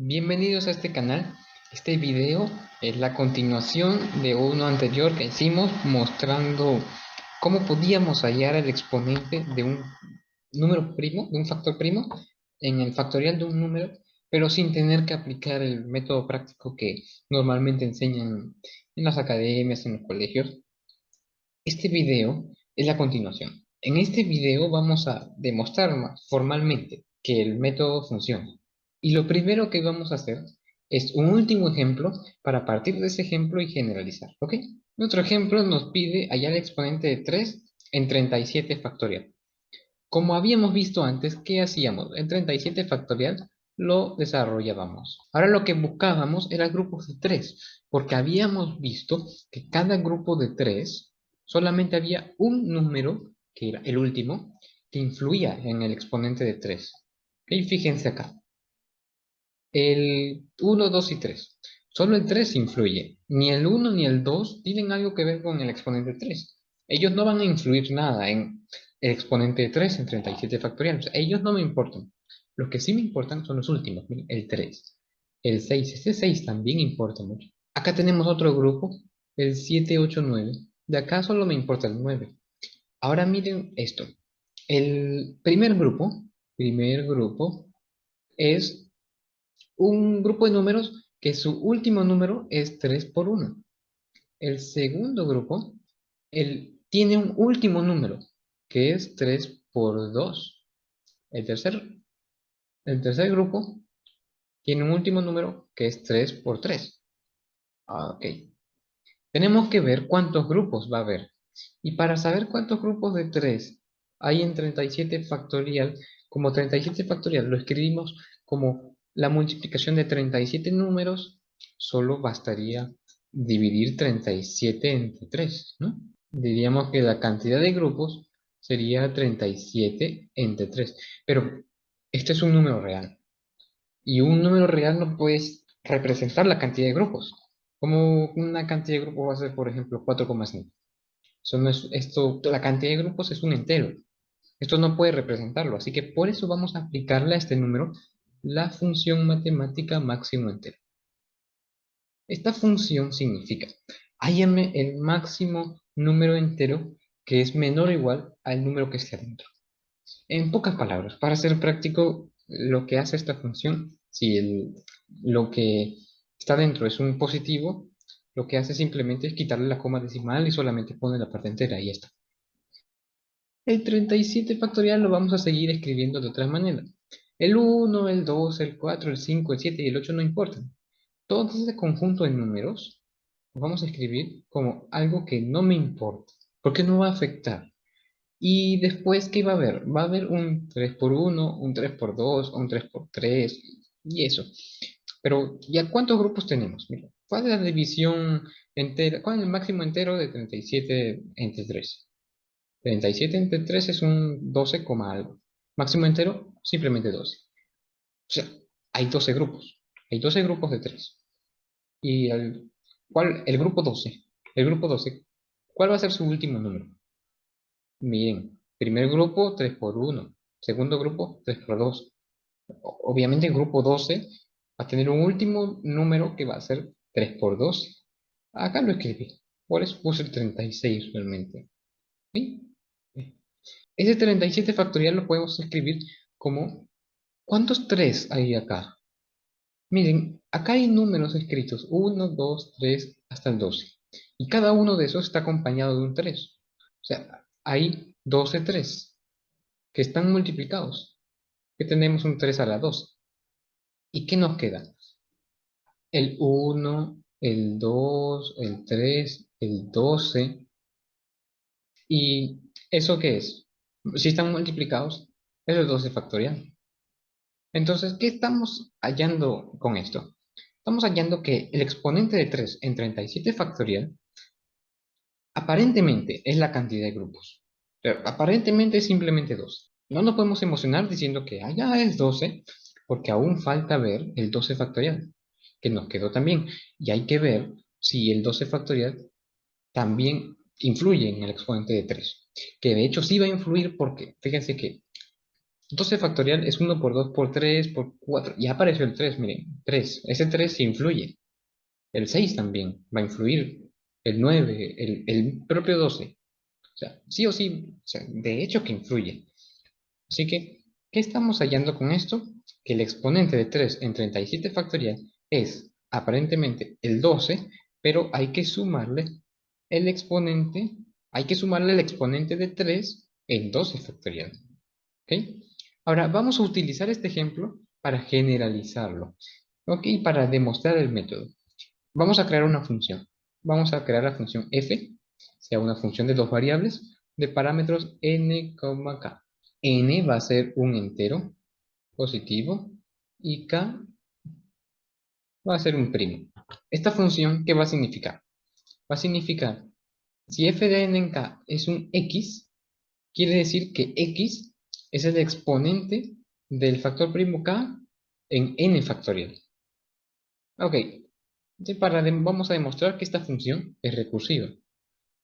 Bienvenidos a este canal. Este video es la continuación de uno anterior que hicimos mostrando cómo podíamos hallar el exponente de un número primo, de un factor primo, en el factorial de un número, pero sin tener que aplicar el método práctico que normalmente enseñan en las academias, en los colegios. Este video es la continuación. En este video vamos a demostrar formalmente que el método funciona. Y lo primero que vamos a hacer es un último ejemplo para partir de ese ejemplo y generalizar, ¿ok? Nuestro ejemplo nos pide hallar el exponente de 3 en 37 factorial. Como habíamos visto antes, ¿qué hacíamos? En 37 factorial lo desarrollábamos. Ahora lo que buscábamos era grupos de 3, porque habíamos visto que cada grupo de 3 solamente había un número, que era el último, que influía en el exponente de 3. Y fíjense acá, el 1, 2 y 3. Solo el 3 influye. Ni el 1 ni el 2 tienen algo que ver con el exponente 3. Ellos no van a influir nada en el exponente de 3 en 37 factorial. O sea, ellos no me importan. Los que sí me importan son los últimos. Miren, el 3. El 6. Ese 6 también importa mucho. Acá tenemos otro grupo. El 7, 8, 9. De acá solo me importa el 9. Ahora miren esto. El primer grupo es un grupo de números que su último número es 3 por 1. El segundo grupo tiene un último número que es 3 por 2. El tercer, el tercer grupo tiene un último número que es 3 por 3. Ok. Tenemos que ver cuántos grupos va a haber. Y para saber cuántos grupos de 3 hay en 37 factorial, como 37 factorial lo escribimos como la multiplicación de 37 números, solo bastaría dividir 37 entre 3, ¿no? Diríamos que la cantidad de grupos sería 37 entre 3. Pero este es un número real. Y un número real no puedes representar la cantidad de grupos. Como una cantidad de grupos va a ser, por ejemplo, 4,5. Eso no es, esto, la cantidad de grupos es un entero. Esto no puede representarlo. Así que por eso vamos a aplicarle a este número la función matemática máximo entero. Esta función significa, hállame el máximo número entero que es menor o igual al número que esté adentro. En pocas palabras, para ser práctico, lo que hace esta función, si lo que está dentro es un positivo, lo que hace simplemente es quitarle la coma decimal y solamente pone la parte entera y ya está. El 37 factorial lo vamos a seguir escribiendo de otra manera. El 1, el 2, el 4, el 5, el 7 y el 8 no importan. Todo ese conjunto de números lo vamos a escribir como algo que no me importa, porque no va a afectar. Y después, ¿qué va a haber? Va a haber un 3 por 1, un 3 por 2, un 3 por 3 y eso. Pero, ¿ya cuántos grupos tenemos? Mira, ¿cuál es la división entera? ¿Cuál es el máximo entero de 37 entre 3? 37 entre 3 es un 12, algo. Máximo entero, simplemente 12. O sea, hay 12 grupos. Hay 12 grupos de 3. Y el grupo 12. El grupo 12, ¿cuál va a ser su último número? Bien, primer grupo 3 por 1, segundo grupo 3 por 2. Obviamente el grupo 12 va a tener un último número que va a ser 3 por 12. Acá lo escribí, por eso puse el 36 realmente. ¿Sí? Ese 37 factorial lo podemos escribir como, ¿cuántos 3 hay acá? Miren, acá hay números escritos, 1, 2, 3, hasta el 12. Y cada uno de esos está acompañado de un 3. O sea, hay 12 3 que están multiplicados. Que tenemos un 3 a la 2. ¿Y qué nos queda? El 1, el 2, el 3, el 12. ¿Y eso qué es? Si están multiplicados, eso es 12 factorial. Entonces, ¿qué estamos hallando con esto? Estamos hallando que el exponente de 3 en 37 factorial aparentemente es la cantidad de grupos. Pero aparentemente es simplemente 12. No nos podemos emocionar diciendo que ya es 12, porque aún falta ver el 12 factorial, que nos quedó también. Y hay que ver si el 12 factorial también influye en el exponente de 3. Que de hecho sí va a influir porque, fíjense que 12 factorial es 1 por 2 por 3 por 4. Ya apareció el 3, miren. 3. Ese 3 sí influye. El 6 también va a influir. El 9, el propio 12. O sea, sí o sí, o sea, de hecho que influye. Así que, ¿qué estamos hallando con esto? Que el exponente de 3 en 37 factorial es aparentemente el 12, pero hay que sumarle el exponente de 3 en 12 factorial. ¿Ok? Ahora, vamos a utilizar este ejemplo para generalizarlo. ¿Ok? Para demostrar el método. Vamos a crear una función. Vamos a crear la función f, sea una función de dos variables, de parámetros n, k. N va a ser un entero positivo y k va a ser un primo. Esta función, ¿qué va a significar? Va a significar, si f de n en k es un x, quiere decir que x es el exponente del factor primo k en n factorial. Ok, entonces vamos a demostrar que esta función es recursiva.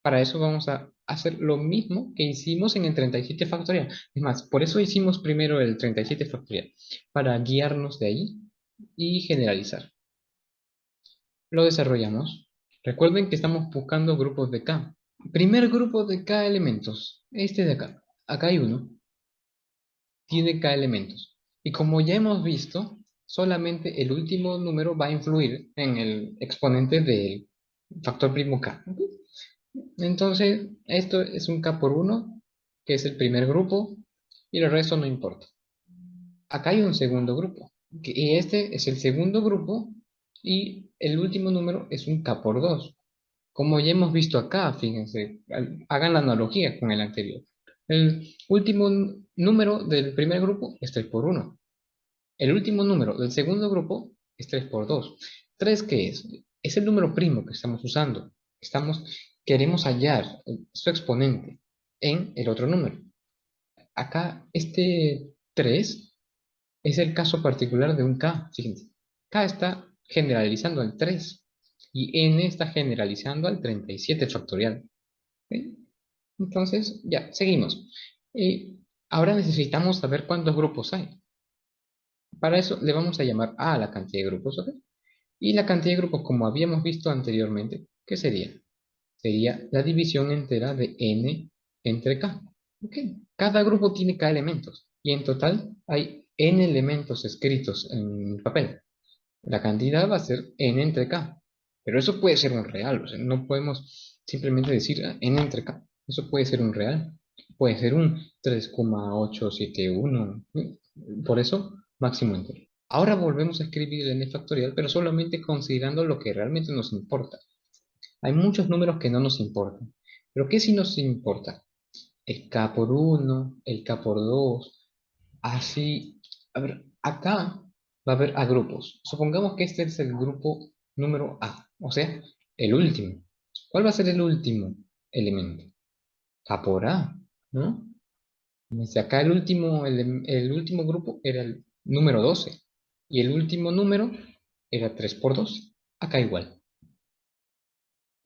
Para eso vamos a hacer lo mismo que hicimos en el 37 factorial. Es más, por eso hicimos primero el 37 factorial, para guiarnos de ahí y generalizar. Lo desarrollamos. Recuerden que estamos buscando grupos de K. Primer grupo de K elementos, este de acá. Acá hay uno, tiene K elementos. Y como ya hemos visto, solamente el último número va a influir en el exponente del factor primo K. ¿Ok? Entonces, esto es un K por 1, que es el primer grupo, y el resto no importa. Acá hay un segundo grupo, y este es el segundo grupo, y el último número es un K por 2. Como ya hemos visto acá, fíjense, hagan la analogía con el anterior. El último número del primer grupo es 3 por 1. El último número del segundo grupo es 3 por 2. ¿3 qué es? Es el número primo que estamos usando. Queremos hallar su exponente en el otro número. Acá este 3 es el caso particular de un K. Fíjense, K está generalizando al 3 y N está generalizando al 37 factorial. ¿Ok? Entonces, ya, seguimos. Ahora necesitamos saber cuántos grupos hay. Para eso le vamos a llamar A la cantidad de grupos, ¿ok? Y la cantidad de grupos, como habíamos visto anteriormente, ¿qué sería? Sería la división entera de n entre k. ¿Ok? Cada grupo tiene k elementos y en total hay n elementos escritos en papel. La cantidad va a ser n entre k. Pero eso puede ser un real, o sea, no podemos simplemente decir n entre k. Eso puede ser un real. Puede ser un 3,871. Por eso, máximo entero. Ahora volvemos a escribir el n factorial, pero solamente considerando lo que realmente nos importa. Hay muchos números que no nos importan. Pero ¿qué sí nos importa? El k por 1, el k por 2, así. A ver, acá va a haber a grupos. Supongamos que este es el grupo número A, o sea, el último. ¿Cuál va a ser el último elemento? K por A, ¿no? Desde acá el último grupo era el número 12 y el último número era 3 por 2. Acá igual.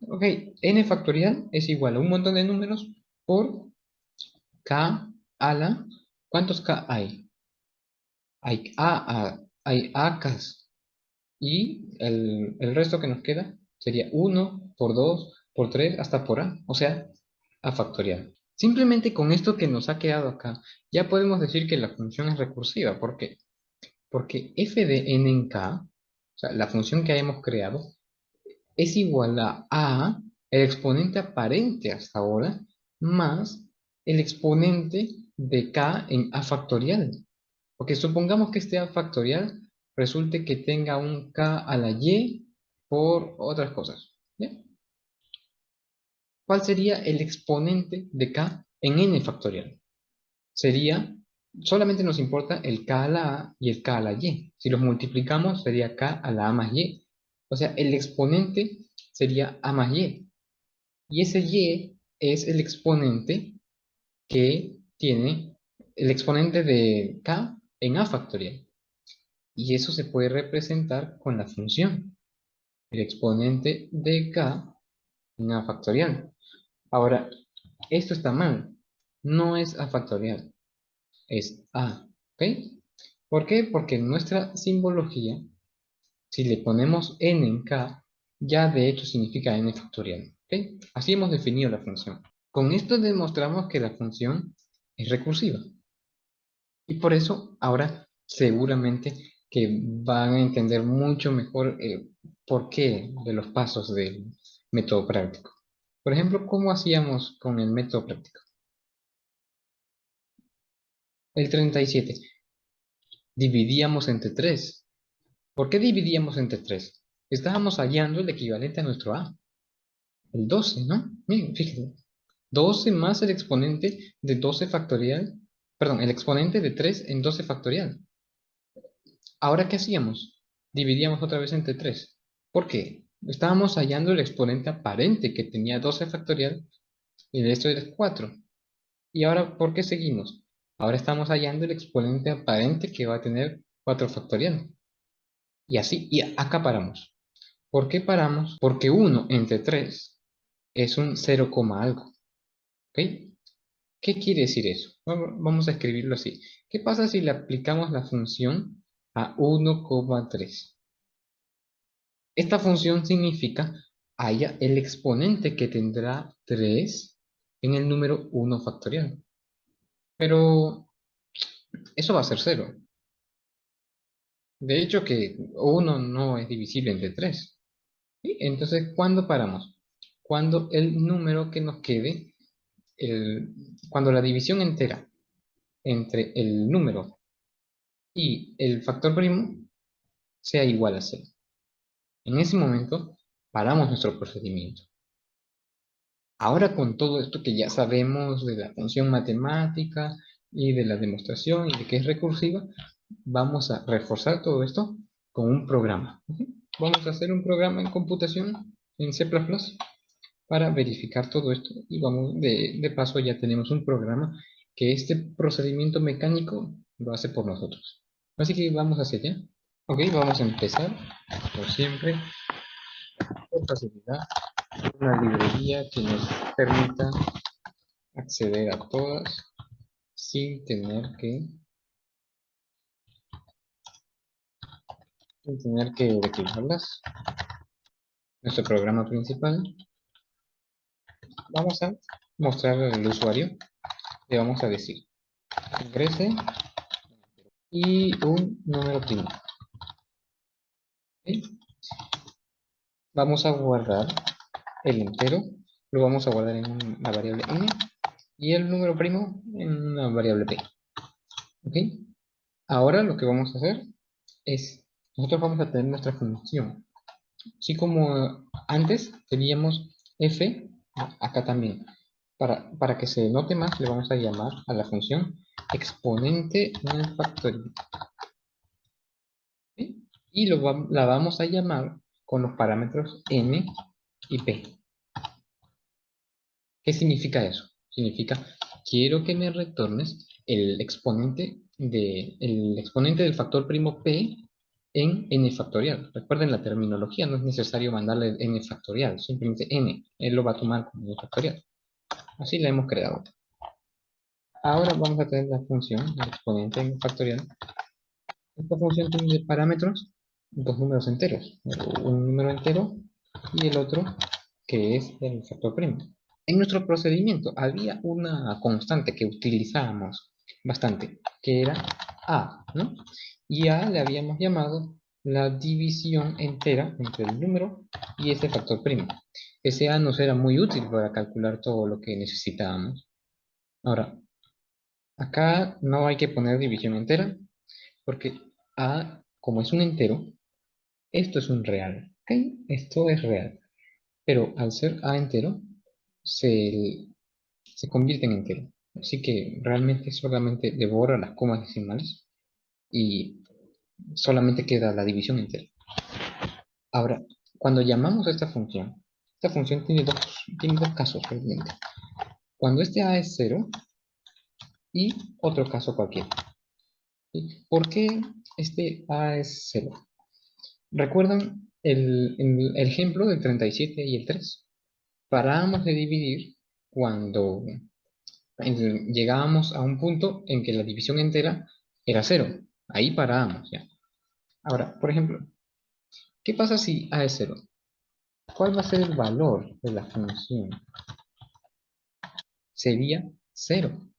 Ok, n factorial es igual a un montón de números por k a la... ¿Cuántos k hay? Hay akas y el resto que nos queda sería 1 por 2 por 3 hasta por a, o sea, a factorial. Simplemente con esto que nos ha quedado acá, ya podemos decir que la función es recursiva. ¿Por qué? Porque f de n en k, o sea, la función que hemos creado, es igual a el exponente aparente hasta ahora, más el exponente de k en a factorial. Porque supongamos que este a factorial resulte que tenga un k a la y por otras cosas. ¿Ya? ¿Cuál sería el exponente de k en n factorial? Sería, solamente nos importa el k a la a y el k a la y. Si los multiplicamos sería k a la a más y. O sea, el exponente sería a más y. Y ese y es el exponente que tiene el exponente de k en a factorial. Y eso se puede representar con la función, el exponente de k en a factorial. Ahora, esto está mal. No es a factorial, es a. ¿Ok? ¿Por qué? Porque en nuestra simbología Si le ponemos n en k, ya de hecho significa n factorial. ¿Ok? Así hemos definido la función. Con esto demostramos que la función es recursiva. Y por eso ahora seguramente que van a entender mucho mejor el porqué de los pasos del método práctico. Por ejemplo, ¿cómo hacíamos con el método práctico? El 37. Dividíamos entre 3. ¿Por qué dividíamos entre 3? Estábamos hallando el equivalente a nuestro a, el 12, ¿no? Miren, fíjense. 12 más el exponente de 12 factorial, perdón, el exponente de 3 en 12 factorial. Ahora, ¿qué hacíamos? Dividíamos otra vez entre 3. ¿Por qué? Estábamos hallando el exponente aparente que tenía 12 factorial y esto era 4. Y ahora, ¿por qué seguimos? Ahora estamos hallando el exponente aparente que va a tener 4 factorial. Y así, y acá paramos. ¿Por qué paramos? Porque 1 entre 3 es un 0, algo. ¿Ok? ¿Qué quiere decir eso? Vamos a escribirlo así. ¿Qué pasa si le aplicamos la función a 1,3? Esta función significa haya el exponente que tendrá 3 en el número 1 factorial. Pero eso va a ser 0. De hecho que 1 no es divisible entre 3. ¿Sí? Entonces, ¿cuándo paramos? Cuando el número que nos quede, cuando la división entera entre el número y el factor primo sea igual a 0. En ese momento, paramos nuestro procedimiento. Ahora con todo esto que ya sabemos de la función matemática y de la demostración y de que es recursiva, vamos a reforzar todo esto con un programa. ¿Ok? Vamos a hacer un programa en computación en C++ para verificar todo esto y vamos, de paso ya tenemos un programa que este procedimiento mecánico lo hace por nosotros. Así que vamos hacia allá. Ok, vamos a empezar, como siempre, por facilidad, una librería que nos permita acceder a todas sin tener que declararlas. Nuestro programa principal. Vamos a mostrar al usuario. Le vamos a decir ingrese y un número primo. ¿Ok? Vamos a guardar el entero. Lo vamos a guardar en una variable n y el número primo en una variable p. ¿Ok? Ahora lo que vamos a hacer es, nosotros vamos a tener nuestra función. Así como antes teníamos f, acá también. Para que se note más, le vamos a llamar a la función exponente en factorial. ¿Sí? Y la vamos a llamar con los parámetros n y p. ¿Qué significa eso? Significa, quiero que me retornes el exponente del factor primo p en n factorial. Recuerden la terminología, no es necesario mandarle n factorial, simplemente n. Él lo va a tomar como n factorial. Así la hemos creado. Ahora vamos a tener la función, el exponente n factorial. Esta función tiene de parámetros dos números enteros. Un número entero y el otro que es el factor primo. En nuestro procedimiento había una constante que utilizábamos bastante, que era a, ¿no? Y a le habíamos llamado la división entera entre el número y ese factor primo. Ese a nos era muy útil para calcular todo lo que necesitábamos. Ahora, acá no hay que poner división entera, porque a, como es un entero, esto es un real, ¿ok? Esto es real. Pero al ser a entero, se, se convierte en entero. Así que realmente solamente devora las comas decimales y solamente queda la división entera. Ahora, cuando llamamos a esta función tiene dos casos realmente. Cuando este a es 0 y otro caso cualquiera. ¿Sí? ¿Por qué este a es 0? ¿Recuerdan el ejemplo del 37 y el 3? Parábamos de dividir cuando llegábamos a un punto en que la división entera era 0. Ahí parábamos ya. Ahora, por ejemplo, ¿Qué pasa si a es 0? ¿Cuál va a ser el valor de la función? Sería 0.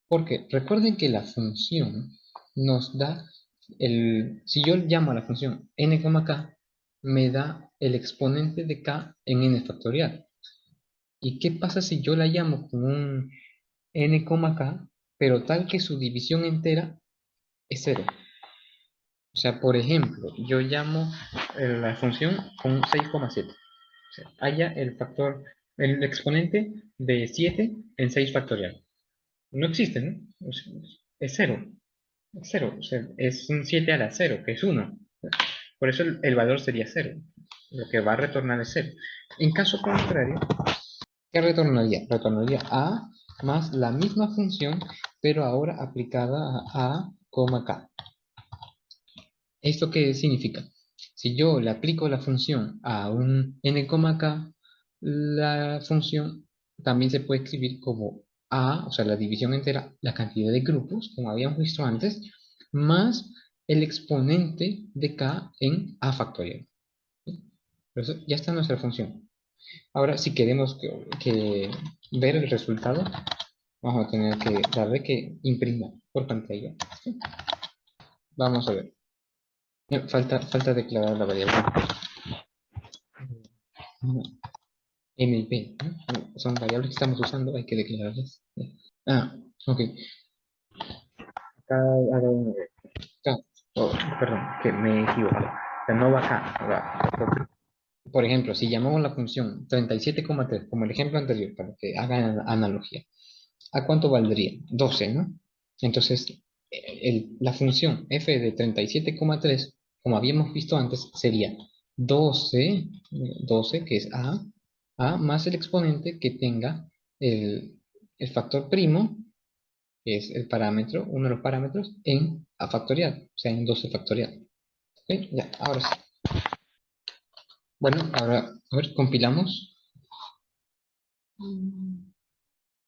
Porque recuerden que la función nos da si yo llamo a la función n,k, me da el exponente de k en n factorial. ¿Y qué pasa si yo la llamo con un n,k, pero tal que su división entera es 0? O sea, por ejemplo, yo llamo la función con 6,7. O sea, haya el exponente de 7 en 6 factorial. No existe, ¿no? Es 0. Es 0. O sea, es un 7 a la 0, que es 1. Por eso el valor sería 0. Lo que va a retornar es 0. En caso contrario, ¿qué retornaría? Retornaría a más la misma función, pero ahora aplicada a, k. ¿Esto qué significa? Si yo le aplico la función a un n,k, la función también se puede escribir como a, o sea, la división entera, la cantidad de grupos, como habíamos visto antes, más el exponente de k en a factorial. Por eso ya está nuestra función. Ahora, si queremos que ver el resultado, vamos a tener que darle que imprima por pantalla. Vamos a ver. Falta declarar la variable MP, ¿no? Son variables que estamos usando, hay que declararlas. Ah, ok. Acá, acá, acá. Oh, perdón, que me equivoqué. O sea, no va acá, va. Por ejemplo, si llamamos la función 37,3, como el ejemplo anterior, para que hagan analogía, ¿a cuánto valdría? 12, ¿no? Entonces, la función f de 37,3, como habíamos visto antes, sería 12, 12, que es a más el exponente que tenga el factor primo, que es el parámetro, uno de los parámetros, en a factorial, o sea, en 12 factorial. ¿Ok? Ya, ahora sí. Bueno, ahora, a ver, compilamos.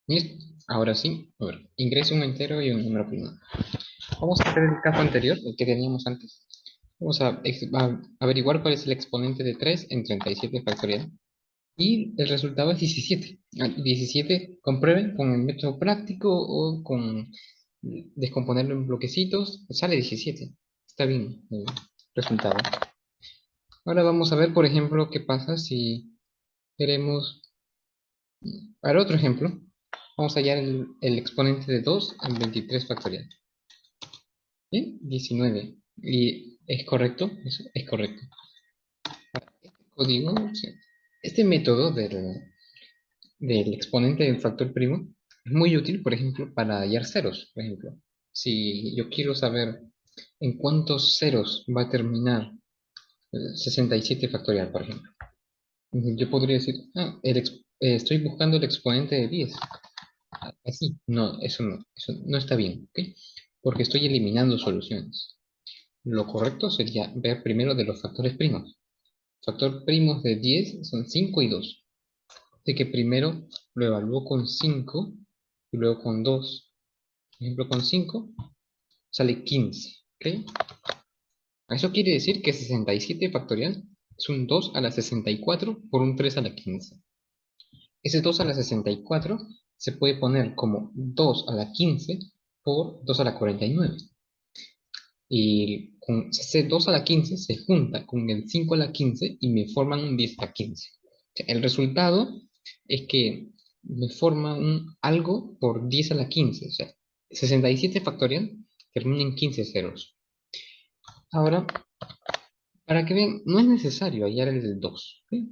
Listo. Ahora sí, a ver, ingreso un entero y un número primo. Vamos a hacer el caso anterior, el que teníamos antes. Vamos a averiguar cuál es el exponente de 3 en 37 factorial. Y el resultado es 17. 17, comprueben con el método práctico o con descomponerlo en bloquecitos. Sale 17. Está bien el resultado. Ahora vamos a ver, por ejemplo, qué pasa si queremos. Para otro ejemplo, vamos a hallar el exponente de 2 en 23 factorial. ¿Bien? 19. ¿Y es correcto? Eso es correcto. Este código, o sea, este método del exponente del factor primo es muy útil, por ejemplo, para hallar ceros. Por ejemplo, si yo quiero saber en cuántos ceros va a terminar 67 factorial, por ejemplo. Yo podría decir, estoy buscando el exponente de 10. Así, no, eso no está bien, ¿ok? Porque estoy eliminando soluciones. Lo correcto sería ver primero de los factores primos. Factor primos de 10 son 5 y 2. Así que primero lo evalúo con 5 y luego con 2. Por ejemplo, con 5 sale 15, ¿ok? Eso quiere decir que 67 factorial es un 2 a la 64 por un 3 a la 15. Ese 2 a la 64 se puede poner como 2 a la 15 por 2 a la 49. Y con ese 2 a la 15 se junta con el 5 a la 15 y me forman un 10 a la 15. O sea, el resultado es que me forma un algo por 10 a la 15. O sea, 67 factorial termina en 15 ceros. Ahora, para que vean, no es necesario hallar el del 2, ¿sí?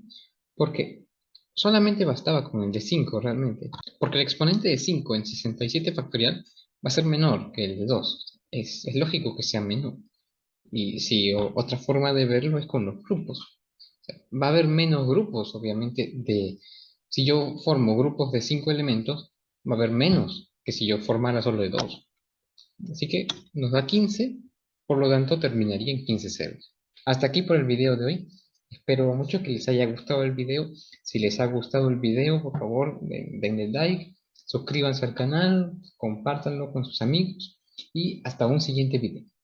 Porque solamente bastaba con el de 5 realmente. Porque el exponente de 5 en 67 factorial va a ser menor que el de 2. Es lógico que sea menor. Y si otra forma de verlo es con los grupos. O sea, va a haber menos grupos, obviamente, si yo formo grupos de 5 elementos, va a haber menos que si yo formara solo de 2. Así que nos da 15, por lo tanto terminaría en 15 ceros. Hasta aquí por el video de hoy. Espero mucho que les haya gustado el video. Si les ha gustado el video, por favor, denle like, suscríbanse al canal, compártanlo con sus amigos y hasta un siguiente video.